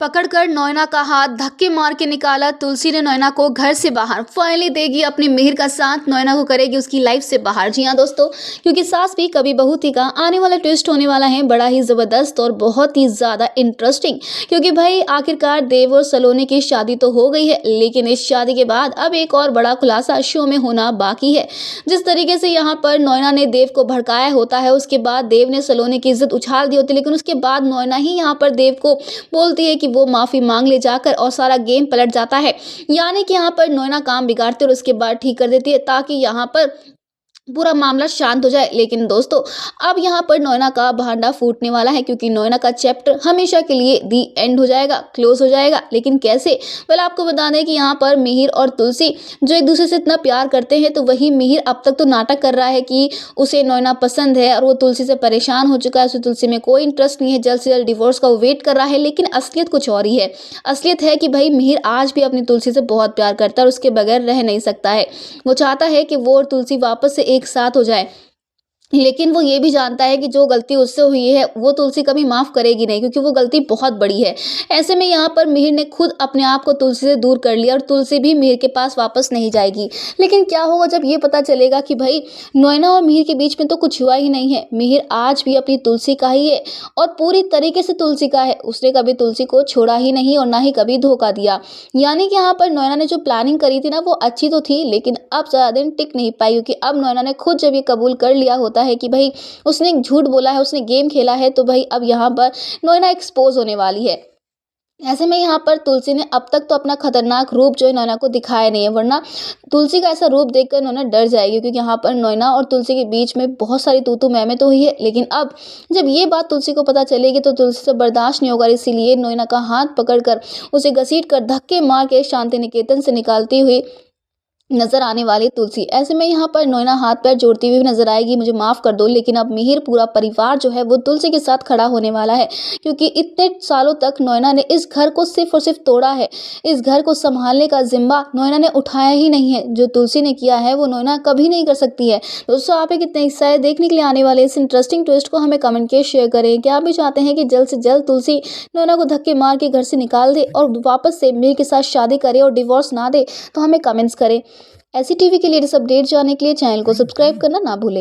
पकड़कर नोएना का हाथ धक्के मार के निकाला। तुलसी ने नोएना को घर से बाहर। फाइनली देगी अपने मिहिर का साथ, नोएना को करेगी उसकी लाइफ से बाहर। जी हाँ दोस्तों, क्योंकि सास भी कभी बहू थी का आने वाला ट्विस्ट होने वाला है बड़ा ही जबरदस्त और बहुत ही ज्यादा इंटरेस्टिंग। क्योंकि भाई आखिरकार देव और सलोनी की शादी तो हो गई है, लेकिन इस शादी के बाद अब एक और बड़ा खुलासा शो में होना बाकी है। जिस तरीके से यहाँ पर नोएना ने देव को भड़काया होता है, उसके बाद देव ने सलोनी की इज्जत उछाल दी होती, लेकिन उसके बाद नोएना ही यहाँ पर देव को बोलती है कि वो माफी मांग ले जाकर, और सारा गेम पलट जाता है। यानी कि यहाँ पर नोएना काम बिगाड़ती है और उसके बाद ठीक कर देती है, ताकि यहाँ पर पूरा मामला शांत हो जाए। लेकिन दोस्तों, अब यहाँ पर नोएना का भांडा फूटने वाला है, क्योंकि नोएना का चैप्टर हमेशा के लिए दी एंड हो जाएगा, क्लोज हो जाएगा। लेकिन कैसे? वेल, आपको बता दें कि यहाँ पर मिहिर और तुलसी जो एक दूसरे से इतना प्यार करते हैं, तो वही मिहिर अब तक तो नाटक कर रहा है कि उसे नोएना पसंद है और वो तुलसी से परेशान हो चुका है, उसे तुलसी में कोई इंटरेस्ट नहीं है, जल्द से जल्द डिवोर्स का वो वेट कर रहा है। लेकिन असलियत कुछ और ही है। असलियत है कि भाई मिहिर आज भी अपनी तुलसी से बहुत प्यार करता है और उसके बगैर रह नहीं सकता है। वो चाहता है कि वो और तुलसी वापस से एक साथ हो जाए, लेकिन वो ये भी जानता है कि जो गलती उससे हुई है वो तुलसी कभी माफ करेगी नहीं, क्योंकि वो गलती बहुत बड़ी है। ऐसे में यहाँ पर मिहिर ने खुद अपने आप को तुलसी से दूर कर लिया और तुलसी भी मिहिर के पास वापस नहीं जाएगी। लेकिन क्या होगा जब ये पता चलेगा कि भाई नोएना और मिहिर के बीच में तो कुछ हुआ ही नहीं है। मिहिर आज भी अपनी तुलसी का ही है और पूरी तरीके से तुलसी का है। उसने कभी तुलसी को छोड़ा ही नहीं और ना ही कभी धोखा दिया। यानी कि यहाँ पर नोएना ने जो प्लानिंग करी थी ना, वो अच्छी तो थी, लेकिन अब ज्यादा दिन टिक नहीं पाई, क्योंकि अब नोएना ने खुद जब ये कबूल कर लिया होता है कि भाई उसने एक झूठ बोला है, उसने गेम खेला है, तो भाई अब यहाँ पर नोएना एक्सपोज होने वाली है। ऐसे में यहाँ पर तुलसी ने अब तक तो अपना खतरनाक रूप जो है नोएना को दिखाया नहीं है, वरना तुलसी का ऐसा रूप देखकर नोएना डर जाएगी, क्योंकि यहाँ पर नोएना और तुलसी के बीच में बहुत सारी तू मैं तो हुई है। लेकिन अब जब ये बात तुलसी को पता चलेगी तो तुलसी से बर्दाश्त नहीं होगा, इसीलिए नोएना का हाथ पकड़कर उसे घसीट कर धक्के मार के शांति निकेतन से निकालती हुई नजर आने वाली तुलसी। ऐसे में यहाँ पर नोएना हाथ पैर जोड़ती हुई नजर आएगी, मुझे माफ कर दो। लेकिन अब मिहिर पूरा परिवार जो है वो तुलसी के साथ खड़ा होने वाला है, क्योंकि इतने सालों तक नोएना ने इस घर को सिर्फ और सिर्फ तोड़ा है। इस घर को संभालने का जिम्मा नोएना ने उठाया ही नहीं है। जो तुलसी ने किया है वो नोएना कभी नहीं कर सकती है। दोस्तों, आप कितने एक्साइटेड देखने के लिए आने वाले इस इंटरेस्टिंग ट्विस्ट को हमें कमेंट के शेयर करें। क्या आप भी चाहते हैं कि जल्द से जल्द तुलसी नोएना को धक्के मार के घर से निकाल दे और वापस से मिहिर के साथ शादी करे और डिवोर्स ना दे? तो हमें कमेंट्स करें। ऐसी टीवी के लेटेस्ट अपडेट जानने के लिए चैनल को सब्सक्राइब करना ना भूलें।